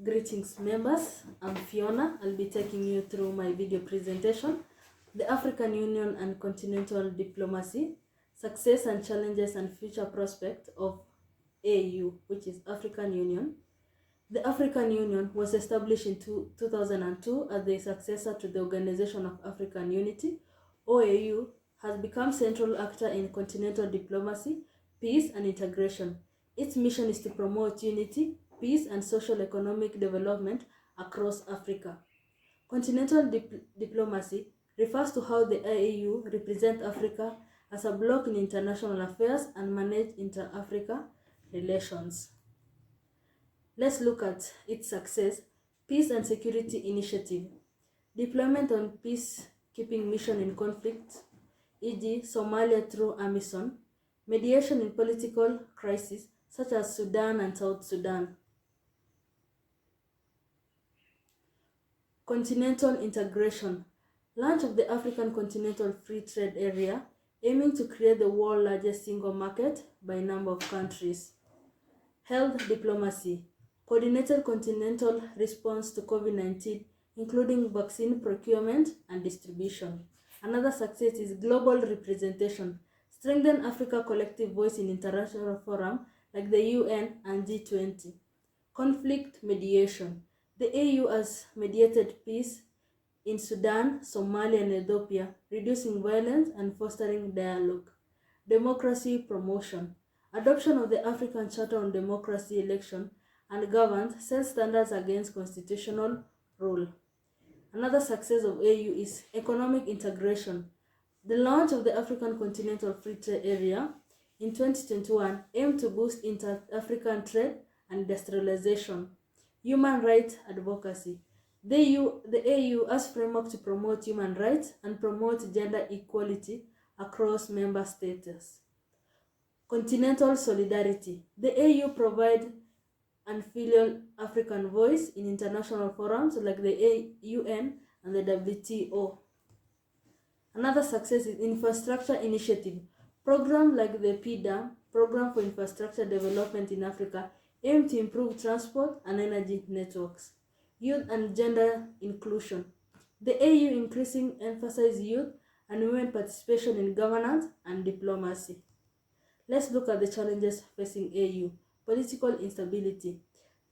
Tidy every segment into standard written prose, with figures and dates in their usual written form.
Greetings members, I'm Fiona. I'll be taking you through my video presentation, The African Union and Continental Diplomacy, Success and Challenges and Future Prospect of AU, which is African Union. The African Union was established in 2002 as the successor to the Organization of African Unity. OAU has become central actor in continental diplomacy, peace and integration. Its mission is to promote unity, peace and social economic development across Africa. Continental diplomacy refers to how the AU represents Africa as a bloc in international affairs and manage inter-Africa relations. Let's look at its success. Peace and Security Initiative. Deployment on peacekeeping mission in conflict, e.g. Somalia through AMISOM. Mediation in political crises such as Sudan and South Sudan. Continental integration. Launch of the African Continental Free Trade Area, aiming to create the world's largest single market by number of countries. Health diplomacy. Coordinated continental response to COVID-19, including vaccine procurement and distribution. Another success is global representation. Strengthen Africa's collective voice in international forums like the UN and G20. Conflict mediation. The AU has mediated peace in Sudan, Somalia, and Ethiopia, reducing violence and fostering dialogue. Democracy promotion. Adoption of the African Charter on Democracy, Election, and Governance sets standards against constitutional rule. Another success of AU is economic integration. The launch of the African Continental Free Trade Area in 2021 aimed to boost inter-African trade and industrialization. Human rights advocacy. The AU has framework to promote human rights and promote gender equality across member states. Continental solidarity. The AU provides an filial African voice in international forums like the UN and the WTO. Another success is infrastructure initiative. Programs like the PDAM, Program for Infrastructure Development in Africa, aim to improve transport and energy networks. Youth and gender inclusion. The AU increasing emphasis youth and women participation in governance and diplomacy. Let's look at the challenges facing AU. Political instability.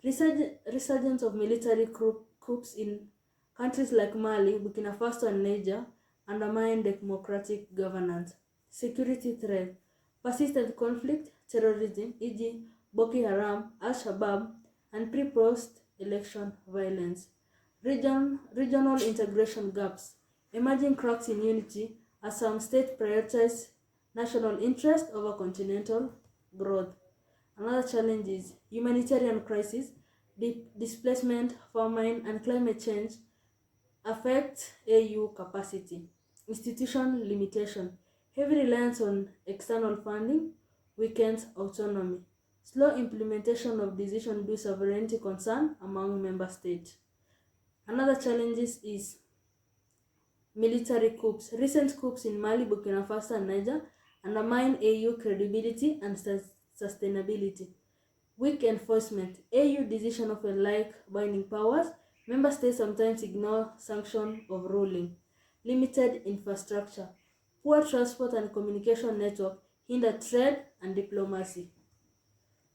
Resurgence of military coups in countries like Mali, Burkina Faso, and Niger undermine democratic governance. Security threat. Persistent conflict, terrorism, e.g. Boko Haram, Al-Shabaab, and pre-post-election violence. Regional integration gaps. Emerging cracks in unity as some states prioritize national interest over continental growth. Another challenge is humanitarian crisis, displacement, famine, and climate change affect AU capacity. Institution limitation. Heavy reliance on external funding weakens autonomy. Slow implementation of decision-based sovereignty concern among member states. Another challenge is military coups. Recent coups in Mali, Burkina Faso, and Niger undermine AU credibility and sustainability. Weak enforcement. AU decision of like binding powers. Member states sometimes ignore sanction of ruling. Limited infrastructure. Poor transport and communication network hinder trade and diplomacy.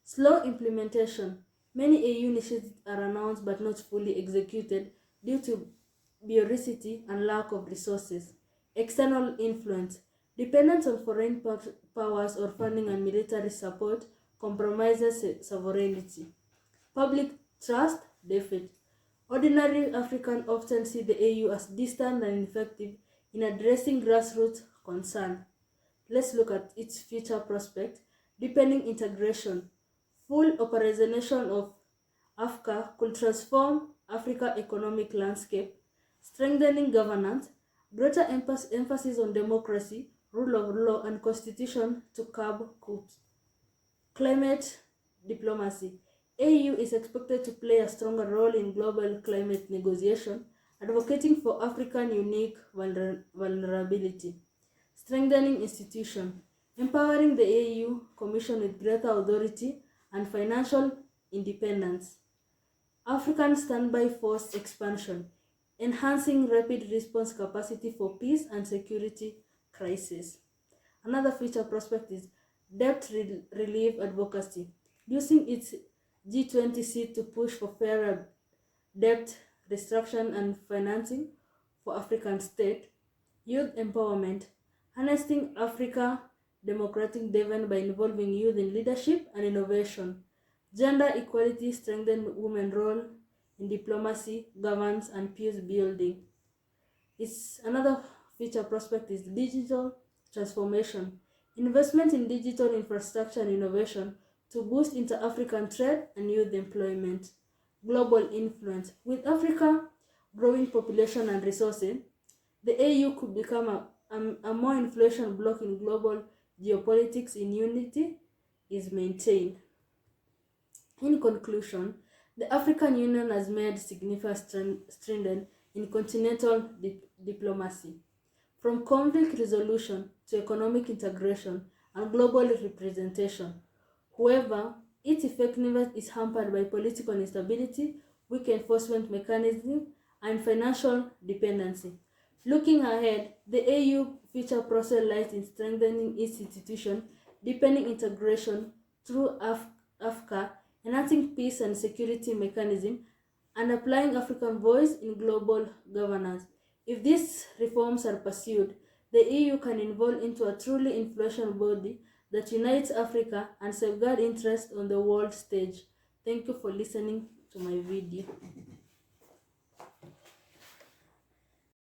Slow implementation. Many AU initiatives are announced but not fully executed due to bureaucracy and lack of resources. External influence. Dependence on foreign powers or funding and military support compromises sovereignty. Public trust deficit. Ordinary Africans often see the AU as distant and ineffective in addressing grassroots concerns. Let's look at its future prospect. Deepening integration. Full operationalization of AFCA could transform Africa's economic landscape. Strengthening governance. Greater emphasis on democracy, rule of law, and constitution to curb coups. Climate diplomacy. AU is expected to play a stronger role in global climate negotiation, advocating for African unique vulnerability. Strengthening institution. Empowering the AU Commission with greater authority and financial independence. African standby force expansion, enhancing rapid response capacity for peace and security crises. Another future prospect is debt relief advocacy, using its G20 seat to push for fairer debt restructuring and financing for African states. Youth empowerment, harnessing Africa democratic dividend by involving youth in leadership and innovation. Gender equality, strengthen women's role in diplomacy, governance, and peace building. It's another future prospect is digital transformation, investment in digital infrastructure and innovation to boost inter-African trade and youth employment. Global influence, with Africa growing population and resources, the AU could become a more influential bloc in global geopolitics in unity is maintained. In conclusion, the African Union has made significant strides in continental diplomacy, from conflict resolution to economic integration and global representation. However, its effectiveness is hampered by political instability, weak enforcement mechanisms, and financial dependency. Looking ahead, the AU future process lies in strengthening its institutions, deepening integration through AFCA, enhancing peace and security mechanisms, and applying African voice in global governance. If these reforms are pursued, the EU can evolve into a truly influential body that unites Africa and safeguards interests on the world stage. Thank you for listening to my video.